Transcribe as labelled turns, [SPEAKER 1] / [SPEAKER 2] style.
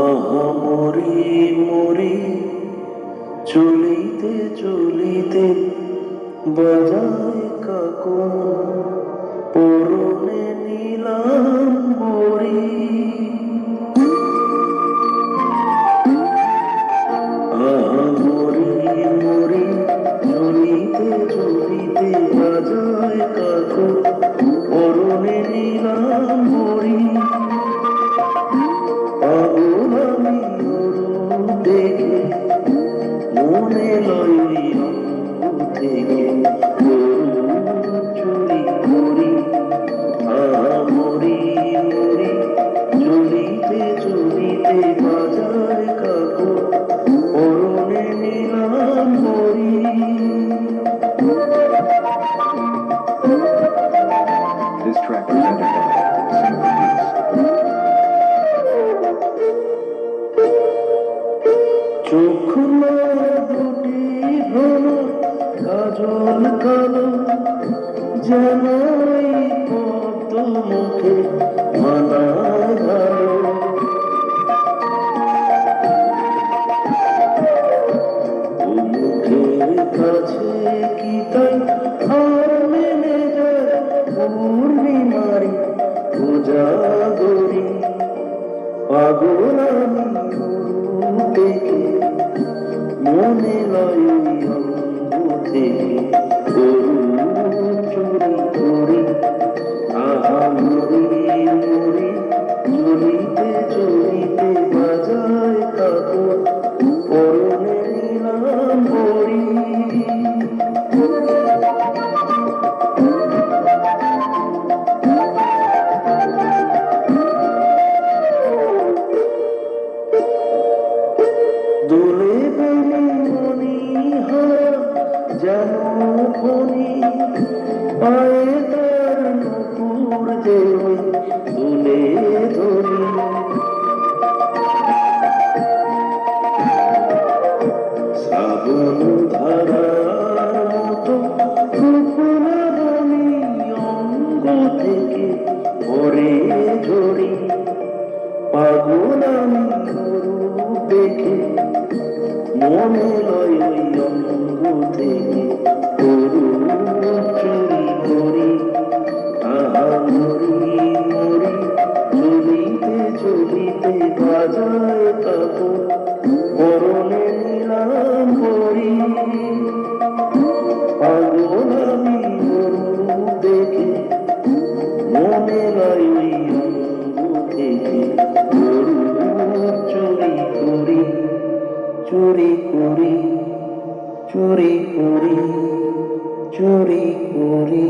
[SPEAKER 1] আহা মরি মরি চলিতে চলিতে বাজায় কাকন পরনে নিলাম বরি। আহা মরি মরি চলিতে চলিতে বাজায় কাকন পরনে নিলাম বরি। পাগল আমি ওর দেখে মনে লইলি অঙ্গ থেকে চুরি করি। আহা মরি মরি চলিতে চলিতে বাজায় কাকন পরনে নিলাম বরি।
[SPEAKER 2] This track presented by Simple Beats.
[SPEAKER 1] চোখ দুটি ঘন কাজল কালো যেন পদ্ম মুখে মানা ভালো। ও মুখের কাছে কি তাই আর মেনে যায় পূর্ণিমারি উজাগরি। পাগল আমি দেখে মনে লয় অঙ্গ থেকে চুরি করি। আহা মরি মরি চলিতে চলিতে বাজায় কাকন পরনে নিলাম বরি। দোলে বেলি মনি হারা যেন ফণি পায়ে তার নুপুর যে ওই দুলে ধরি। শ্রাবণ ধারার মতো কুকুরাবনি অঙ্গ থেকে ভরে ঝরি। পাগল আমি দেখে মনে লয় ওই অঙ্গ থেকে চুরি করি। আহা মরি মরি চলিতে চলিতে বাজায় কাকন পরনে নিলাম বরি। পাগল আমি দেখে মনে লয় ওই অঙ্গ থেকে চুরি করি চুরি করি চুরি করি।